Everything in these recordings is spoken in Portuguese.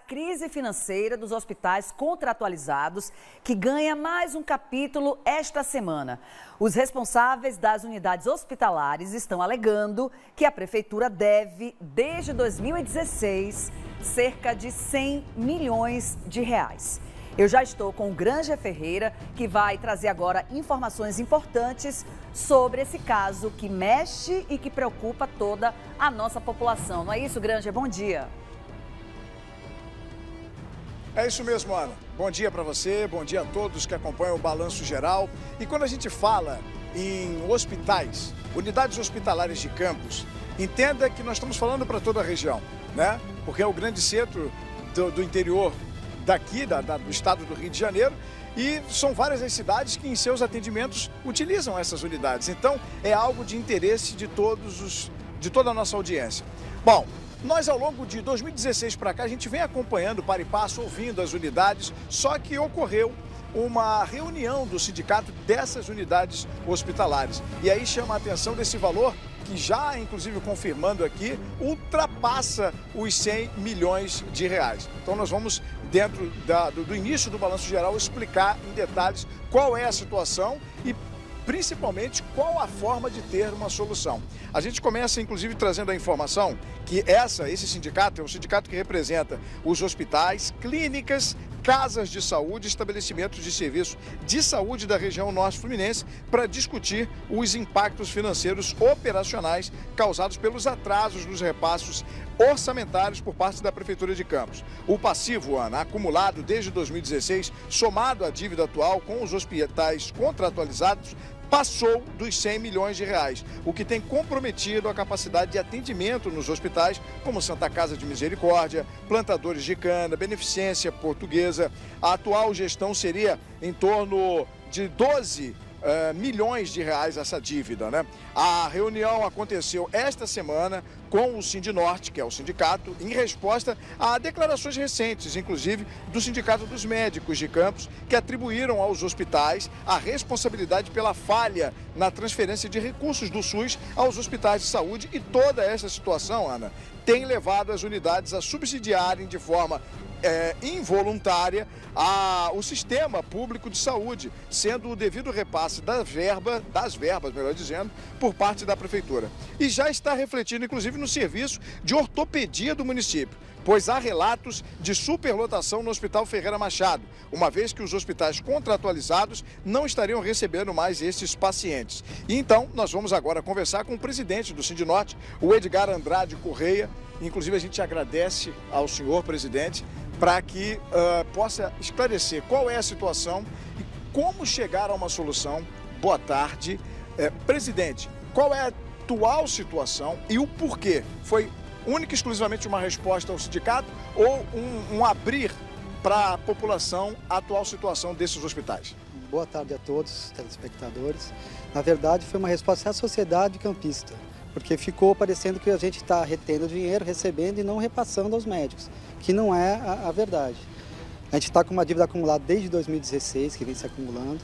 crise financeira dos hospitais contratualizados, que ganha mais um capítulo esta semana. Os responsáveis das unidades hospitalares estão alegando que a prefeitura deve, desde 2016, cerca de 100 milhões de reais. Eu já estou com o Granger Ferreira, que vai trazer agora informações importantes sobre esse caso que mexe e que preocupa toda a nossa população. Não é isso, Granger? Bom dia. É isso mesmo, Ana. Bom dia para você, bom dia a todos que acompanham o Balanço Geral. E quando a gente fala em hospitais, unidades hospitalares de campos, entenda que nós estamos falando para toda a região, né? Porque é o grande centro do interior daqui, do estado do Rio de Janeiro, e são várias as cidades que em seus atendimentos utilizam essas unidades. Então, é algo de interesse de toda a nossa audiência. Bom, nós ao longo de 2016 para cá, a gente vem acompanhando para e passo, ouvindo as unidades, só que ocorreu uma reunião do sindicato dessas unidades hospitalares. E aí chama a atenção desse valor que já, inclusive confirmando aqui, ultrapassa os 100 milhões de reais. Então nós vamos, dentro do início do Balanço Geral, explicar em detalhes qual é a situação e principalmente qual a forma de ter uma solução. A gente começa, inclusive, trazendo a informação que esse sindicato é um sindicato que representa os hospitais, clínicas, casas de saúde, estabelecimentos de serviço de saúde da região norte fluminense para discutir os impactos financeiros operacionais causados pelos atrasos nos repassos orçamentários por parte da Prefeitura de Campos. O passivo, Ana, acumulado desde 2016, somado à dívida atual com os hospitais contratualizados, passou dos 100 milhões de reais, o que tem comprometido a capacidade de atendimento nos hospitais, como Santa Casa de Misericórdia, Plantadores de Cana, Beneficência Portuguesa. A atual gestão seria em torno de 12 milhões de reais essa dívida, né? A reunião aconteceu esta semana com o Sindinorte, que é o sindicato, em resposta a declarações recentes, inclusive do Sindicato dos Médicos de Campos, que atribuíram aos hospitais a responsabilidade pela falha na transferência de recursos do SUS aos hospitais de saúde, e toda essa situação, Ana, tem levado as unidades a subsidiarem de forma involuntária o sistema público de saúde, sendo o devido repasse das verbas, melhor dizendo, por parte da Prefeitura. E já está refletindo, inclusive, no serviço de ortopedia do município, pois há relatos de superlotação no Hospital Ferreira Machado, uma vez que os hospitais contratualizados não estariam recebendo mais esses pacientes. E então, nós vamos agora conversar com o presidente do Sindinorte, o Edgar Andrade Correia. Inclusive, a gente agradece ao senhor presidente para que possa esclarecer qual é a situação e como chegar a uma solução. Boa tarde. Presidente, qual é a atual situação e o porquê? Foi única e exclusivamente uma resposta ao sindicato ou um abrir para a população a atual situação desses hospitais? Boa tarde a todos os telespectadores. Na verdade, foi uma resposta à sociedade campista, porque ficou parecendo que a gente está retendo dinheiro, recebendo e não repassando aos médicos, que não é a verdade. A gente está com uma dívida acumulada desde 2016, que vem se acumulando,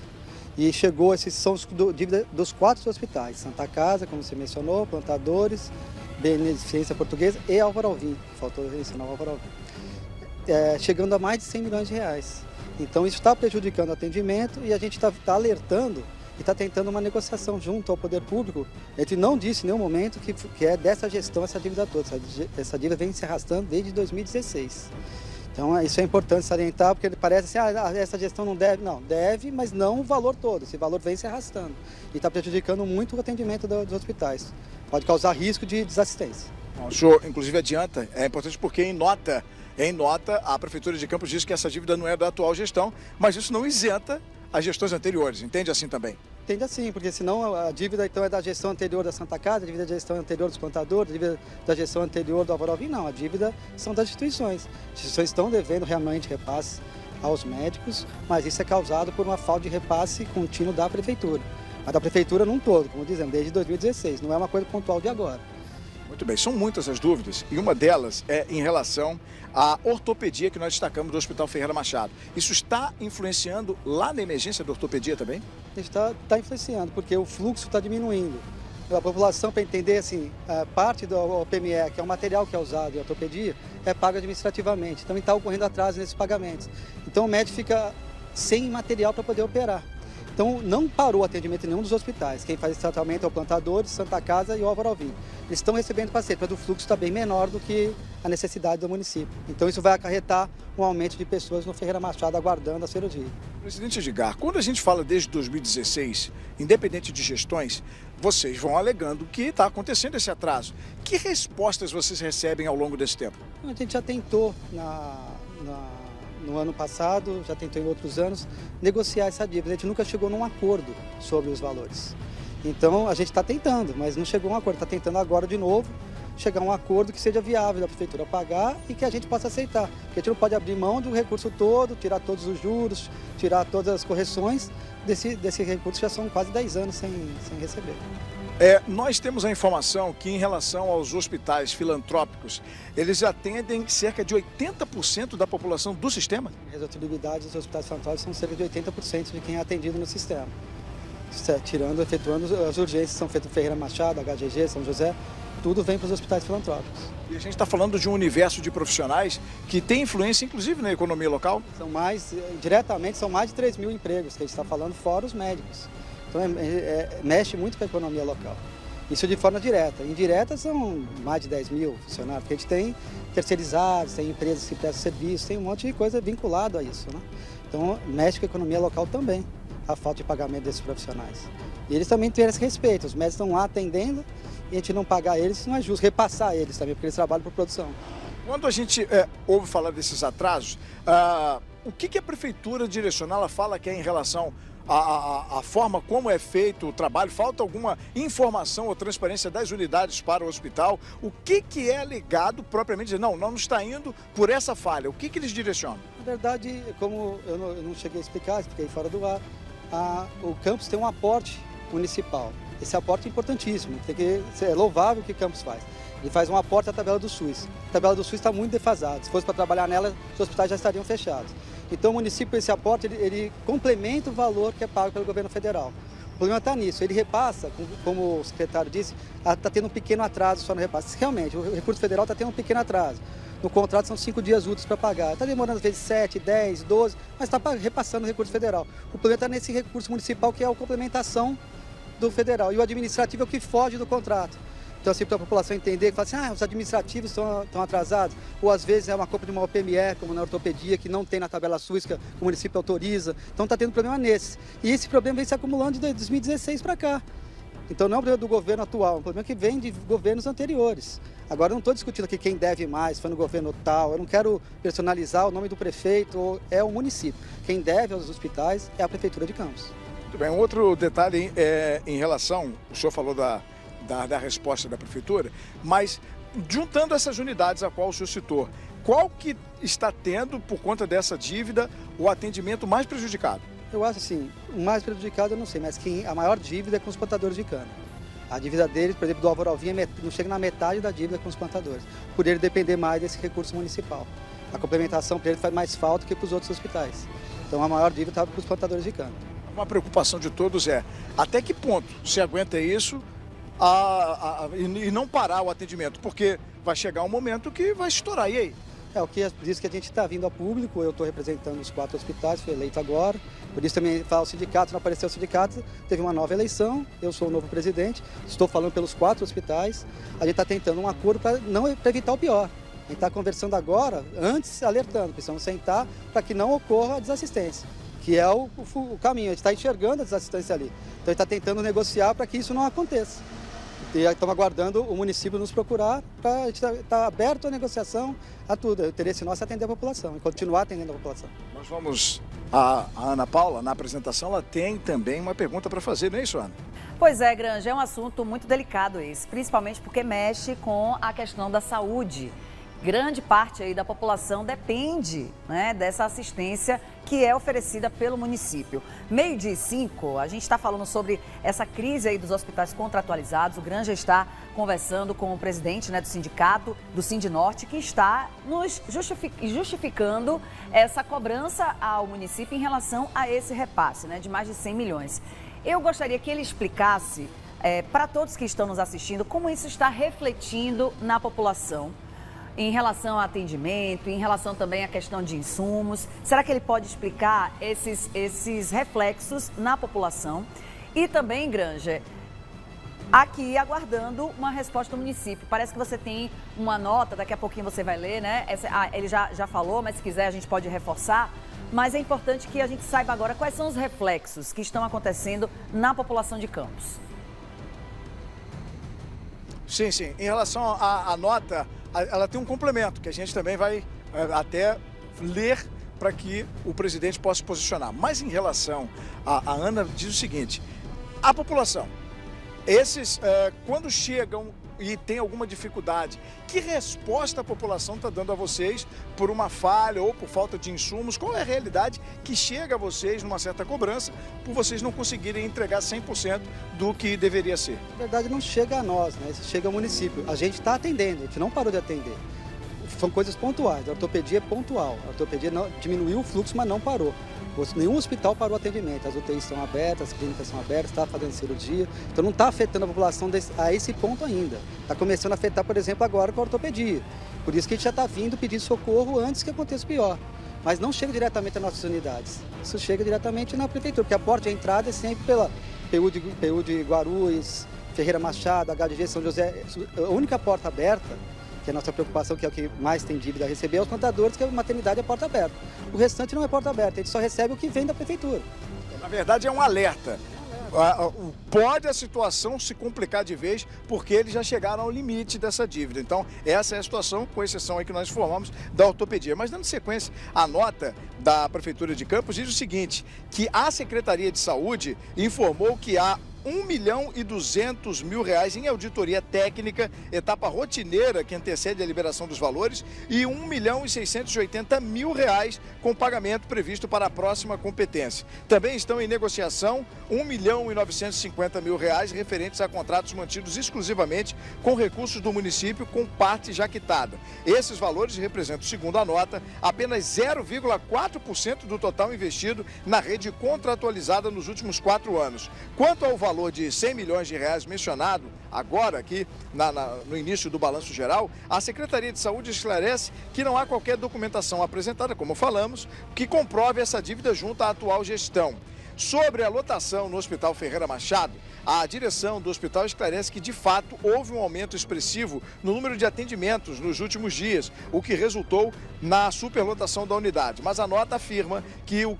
e chegou, esses são dívida dos 4 hospitais, Santa Casa, como você mencionou, Plantadores, Beneficência Portuguesa e Álvaro Alvim, faltou mencionar o Álvaro Alvim, chegando a mais de 100 milhões de reais. Então isso está prejudicando o atendimento e a gente está alertando e está tentando uma negociação junto ao poder público. A gente não disse em nenhum momento que é dessa gestão essa dívida toda. Essa dívida vem se arrastando desde 2016. Então isso é importante salientar, porque parece assim, essa gestão não deve. Não, deve, mas não o valor todo. Esse valor vem se arrastando e está prejudicando muito o atendimento dos hospitais. Pode causar risco de desassistência. O senhor, inclusive, adianta, é importante porque em nota, a Prefeitura de Campos diz que essa dívida não é da atual gestão, mas isso não isenta as gestões anteriores, entende assim também? Entende assim, porque senão a dívida então é da gestão anterior da Santa Casa, a dívida da gestão anterior dos Plantadores, a dívida da gestão anterior do Álvaro Alvim, não, a dívida são das instituições. As instituições estão devendo realmente repasse aos médicos, mas isso é causado por uma falta de repasse contínuo da Prefeitura. Mas da Prefeitura num todo, como dizemos, desde 2016, não é uma coisa pontual de agora. Muito bem, são muitas as dúvidas e uma delas é em relação à ortopedia que nós destacamos do Hospital Ferreira Machado. Isso está influenciando lá na emergência da ortopedia também? Está influenciando, porque o fluxo está diminuindo. A população, para entender, assim, a parte do OPME, que é o material que é usado em ortopedia, é pago administrativamente. Então, está ocorrendo atraso nesses pagamentos. Então, o médico fica sem material para poder operar. Então, não parou o atendimento em nenhum dos hospitais. Quem faz esse tratamento é o Plantadores, Santa Casa e o Álvaro Alvim. Eles estão recebendo pacientes, mas o fluxo está bem menor do que a necessidade do município. Então, isso vai acarretar um aumento de pessoas no Ferreira Machado aguardando a cirurgia. Presidente Edgar, quando a gente fala desde 2016, independente de gestões, vocês vão alegando que está acontecendo esse atraso. Que respostas vocês recebem ao longo desse tempo? A gente já tentou no ano passado, já tentou em outros anos, negociar essa dívida. A gente nunca chegou num acordo sobre os valores. Então, a gente está tentando, mas não chegou a um acordo. Está tentando agora de novo chegar a um acordo que seja viável da prefeitura pagar e que a gente possa aceitar. Porque a gente não pode abrir mão do recurso todo, tirar todos os juros, tirar todas as correções desse recurso, já são quase 10 anos sem receber. Nós temos a informação que, em relação aos hospitais filantrópicos, eles atendem cerca de 80% da população do sistema? A resolutibilidade dos hospitais filantrópicos são cerca de 80% de quem é atendido no sistema. Efetuando as urgências, são feitas no Ferreira Machado, HGG, São José, tudo vem para os hospitais filantrópicos. E a gente está falando de um universo de profissionais que tem influência, inclusive, na economia local? Diretamente, são mais de 3 mil empregos que a gente está falando, fora os médicos. Então, mexe muito com a economia local. Isso de forma direta. Indireta são mais de 10 mil funcionários, porque a gente tem terceirizados, tem empresas que prestam serviço, tem um monte de coisa vinculado a isso, né? Então, mexe com a economia local também, a falta de pagamento desses profissionais. E eles também têm esse respeito. Os médicos estão lá atendendo e a gente não pagar eles, isso não é justo. Repassar eles também, porque eles trabalham por produção. Quando a gente ouve falar desses atrasos, o que a prefeitura direciona? Ela fala que é em relação a forma como é feito o trabalho, falta alguma informação ou transparência das unidades para o hospital? O que é alegado propriamente dizer, não está indo por essa falha? O que eles direcionam? Na verdade, como eu não cheguei a explicar, expliquei fora do ar, o campus tem um aporte municipal. Esse aporte é importantíssimo, é louvável o que o campus faz. Ele faz um aporte à tabela do SUS. A tabela do SUS está muito defasada. Se fosse para trabalhar nela, os hospitais já estariam fechados. Então, o município, esse aporte, ele complementa o valor que é pago pelo governo federal. O problema está nisso. Ele repassa, como o secretário disse, está tendo um pequeno atraso só no repasse. Realmente, o recurso federal está tendo um pequeno atraso. No contrato são 5 dias úteis para pagar. Está demorando às vezes 7, 10, 12, mas está repassando o recurso federal. O problema está nesse recurso municipal, que é a complementação do federal. E o administrativo é o que foge do contrato. Então, assim, para a população entender, que fala assim, os administrativos estão atrasados, ou às vezes é uma compra de uma OPME, como na ortopedia, que não tem na tabela SUS, que o município autoriza. Então, está tendo problema nesse. E esse problema vem se acumulando de 2016 para cá. Então, não é um problema do governo atual, é um problema que vem de governos anteriores. Agora, eu não estou discutindo aqui quem deve mais, foi no governo tal, eu não quero personalizar o nome do prefeito, é o município. Quem deve aos hospitais é a Prefeitura de Campos. Muito bem, um outro detalhe em relação, o senhor falou da resposta da prefeitura, mas juntando essas unidades a qual o senhor citou, qual que está tendo, por conta dessa dívida, o atendimento mais prejudicado? Eu acho assim, o mais prejudicado eu não sei, mas a maior dívida é com os plantadores de cana. A dívida deles, por exemplo, do Álvaro Alvim, não chega na metade da dívida com os plantadores, por ele depender mais desse recurso municipal. A complementação para ele faz mais falta que para os outros hospitais. Então a maior dívida está para os plantadores de cana. Uma preocupação de todos é, até que ponto se aguenta isso e não parar o atendimento? Porque vai chegar um momento que vai estourar, e aí? Por isso que a gente está vindo a público, eu estou representando os 4 hospitais, fui eleito agora, por isso também falo o sindicato, não apareceu o sindicato, teve uma nova eleição, eu sou o novo presidente, estou falando pelos 4 hospitais, a gente está tentando um acordo para evitar o pior. A gente está conversando agora, antes alertando, precisamos sentar para que não ocorra a desassistência, que é o caminho, a gente está enxergando a desassistência ali. Então a gente está tentando negociar para que isso não aconteça. E estamos aguardando o município nos procurar para a gente estar aberto à negociação, a tudo. O interesse nosso é atender a população e continuar atendendo a população. Nós vamos, a Ana Paula, na apresentação, ela tem também uma pergunta para fazer, não é isso, Ana? Pois é, Granja, é um assunto muito delicado esse, principalmente porque mexe com a questão da saúde. Grande parte aí da população depende, né, dessa assistência que é oferecida pelo município. 12h05, a gente está falando sobre essa crise aí dos hospitais contratualizados. O Granja está conversando com o presidente, né, do sindicato, do Sindinorte, que está nos justificando essa cobrança ao município em relação a esse repasse, né, de mais de 100 milhões. Eu gostaria que ele explicasse para todos que estão nos assistindo, como isso está refletindo na população em relação ao atendimento, em relação também à questão de insumos. Será que ele pode explicar esses reflexos na população? E também, Granger, aqui aguardando uma resposta do município. Parece que você tem uma nota, daqui a pouquinho você vai ler, né? Ele já falou, mas se quiser a gente pode reforçar. Mas é importante que a gente saiba agora quais são os reflexos que estão acontecendo na população de Campos. Sim. Em relação à nota, ela tem um complemento que a gente também vai até ler para que o presidente possa se posicionar. Mas em relação a Ana, diz o seguinte: a população, quando chegam e tem alguma dificuldade, que resposta a população está dando a vocês por uma falha ou por falta de insumos? Qual é a realidade que chega a vocês numa certa cobrança por vocês não conseguirem entregar 100% do que deveria ser? Na verdade, não chega a nós, né? Isso chega ao município. A gente está atendendo, a gente não parou de atender. São coisas pontuais, a ortopedia é pontual. A ortopedia diminuiu o fluxo, mas não parou. Nenhum hospital parou o atendimento, as UTIs estão abertas, as clínicas estão abertas, está fazendo cirurgia, então não está afetando a população a esse ponto ainda. Está começando a afetar, por exemplo, agora com a ortopedia. Por isso que a gente já está vindo pedir socorro antes que aconteça o pior. Mas não chega diretamente às nossas unidades, isso chega diretamente na prefeitura, porque a porta de entrada é sempre pela PU de Guarulhos, Ferreira Machado, HDG São José. A única porta aberta, que é a nossa preocupação, que é o que mais tem dívida a receber, é os plantadores, que a maternidade é porta aberta. O restante não é porta aberta, a gente só recebe o que vem da prefeitura. Na verdade, é um alerta. Pode a situação se complicar de vez, porque eles já chegaram ao limite dessa dívida. Então, essa é a situação, com exceção aí que nós informamos da ortopedia. Mas, dando sequência, a nota da Prefeitura de Campos diz o seguinte, que a Secretaria de Saúde informou que há R$1.200.000 em auditoria técnica, etapa rotineira que antecede a liberação dos valores, e R$1.680.000 com pagamento previsto para a próxima competência. Também estão em negociação R$1.950.000 referentes a contratos mantidos exclusivamente com recursos do município, com parte já quitada. Esses valores representam, segundo a nota, apenas 0,4% do total investido na rede contratualizada nos últimos 4 anos. Quanto ao valor de R$100 milhões mencionado agora aqui no início do balanço geral, a Secretaria de Saúde esclarece que não há qualquer documentação apresentada, como falamos, que comprove essa dívida junto à atual gestão. Sobre a lotação no Hospital Ferreira Machado, a direção do hospital esclarece que, de fato, houve um aumento expressivo no número de atendimentos nos últimos dias, o que resultou na superlotação da unidade. Mas a nota afirma que o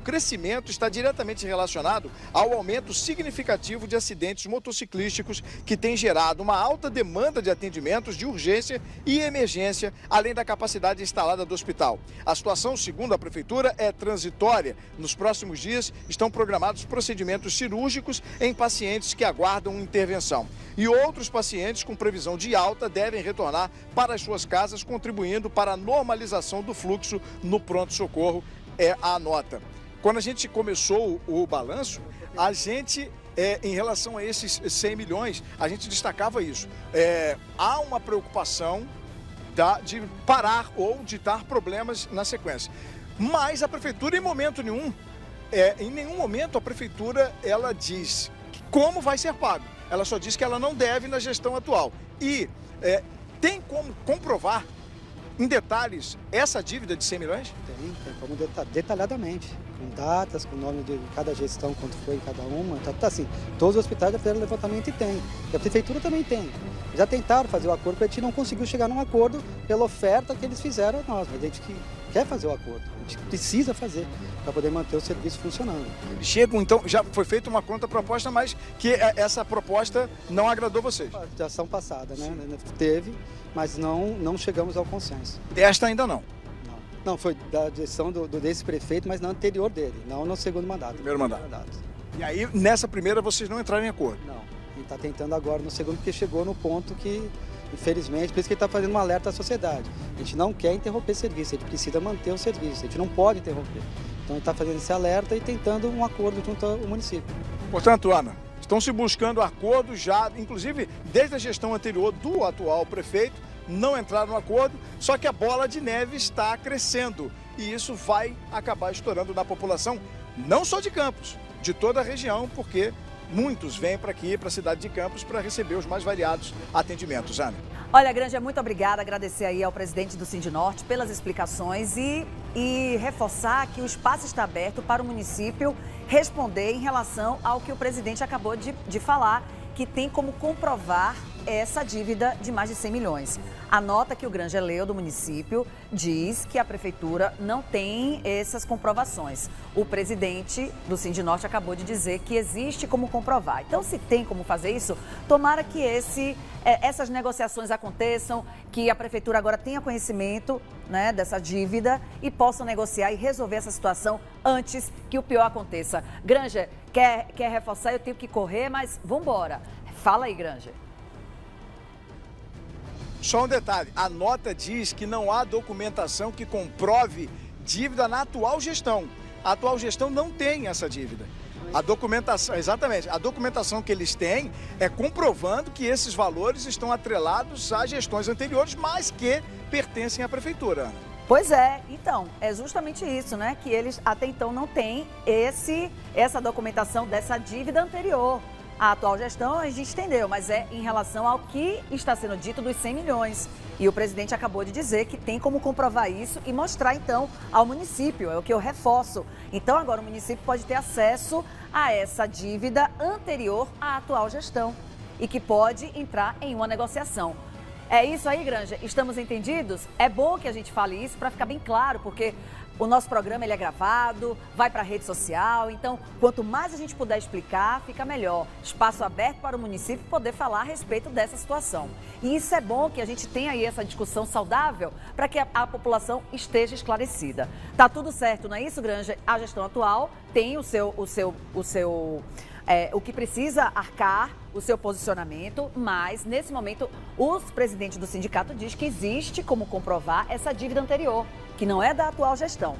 crescimento está diretamente relacionado ao aumento significativo de acidentes motociclísticos, que tem gerado uma alta demanda de atendimentos de urgência e emergência, além da capacidade instalada do hospital. A situação, segundo a Prefeitura, é transitória. Nos próximos dias estão programados procedimentos cirúrgicos em pacientes que aguardam intervenção. E outros pacientes com previsão de alta devem retornar para as suas casas, contribuindo para a normalização do fluxo no pronto-socorro, é a nota. Quando a gente começou o balanço, a gente, em relação a esses 100 milhões, a gente destacava isso. Há uma preocupação de parar ou de dar problemas na sequência. Mas a Prefeitura, em nenhum momento a Prefeitura ela diz como vai ser pago. Ela só diz que ela não deve na gestão atual. E tem como comprovar em detalhes essa dívida de 100 milhões? Tem como detalhadamente, com datas, com o nome de cada gestão, quanto foi em cada uma. Tá assim, todos os hospitais já fizeram levantamento e tem. E a Prefeitura também tem. Já tentaram fazer o acordo, a gente não conseguiu chegar num acordo pela oferta que eles fizeram a nós. Mas a gente quer fazer o acordo, a gente precisa fazer para poder manter o serviço funcionando. Chegam, então, já foi feita uma contraproposta, mas que essa proposta não agradou vocês? A ação passada, né? Teve, mas não chegamos ao consenso. Esta ainda não? Não, foi da gestão desse prefeito, mas na anterior dele, não no segundo mandato. Primeiro mandato. E aí, nessa primeira, vocês não entraram em acordo? Não, a gente está tentando agora no segundo, porque chegou no ponto que, infelizmente, por isso que ele está fazendo um alerta à sociedade. A gente não quer interromper serviço, a gente precisa manter o serviço, a gente não pode interromper. Então, ele está fazendo esse alerta e tentando um acordo junto ao município. Portanto, Ana, estão se buscando acordos já, inclusive desde a gestão anterior do atual prefeito, não entraram no acordo, só que a bola de neve está crescendo e isso vai acabar estourando na população, não só de Campos, de toda a região, porque muitos vêm para aqui, para a cidade de Campos, para receber os mais variados atendimentos. Ana. Olha, Granja, muito obrigada. Agradecer aí ao presidente do Sindinorte pelas explicações e reforçar que o espaço está aberto para o município responder em relação ao que o presidente acabou de falar, que tem como comprovar essa dívida de mais de 100 milhões. A nota que o Granja leu do município diz que a prefeitura não tem essas comprovações. O presidente do Sindinorte acabou de dizer que existe como comprovar. Então, se tem como fazer isso, tomara que essas negociações aconteçam, que a prefeitura agora tenha conhecimento, né, dessa dívida e possam negociar e resolver essa situação antes que o pior aconteça. Granja, quer reforçar? Eu tenho que correr, mas vamos embora. Fala aí, Granja. Só um detalhe, a nota diz que não há documentação que comprove dívida na atual gestão. A atual gestão não tem essa dívida. A documentação, exatamente, a documentação que eles têm é comprovando que esses valores estão atrelados a gestões anteriores, mas que pertencem à prefeitura, Ana. Pois é, então, é justamente isso, né? Que eles até então não têm essa documentação dessa dívida anterior. A atual gestão a gente entendeu, mas é em relação ao que está sendo dito dos 100 milhões. E o presidente acabou de dizer que tem como comprovar isso e mostrar, então, ao município. É o que eu reforço. Então, agora o município pode ter acesso a essa dívida anterior à atual gestão e que pode entrar em uma negociação. É isso aí, Granja? Estamos entendidos? É bom que a gente fale isso para ficar bem claro, porque o nosso programa ele é gravado, vai para a rede social, então quanto mais a gente puder explicar, fica melhor. Espaço aberto para o município poder falar a respeito dessa situação. E isso é bom que a gente tenha aí essa discussão saudável para que a população esteja esclarecida. Tá tudo certo, não é isso, Granja? A gestão atual tem o que precisa arcar, o seu posicionamento, mas nesse momento o presidente do sindicato diz que existe como comprovar essa dívida anterior, que não é da atual gestão.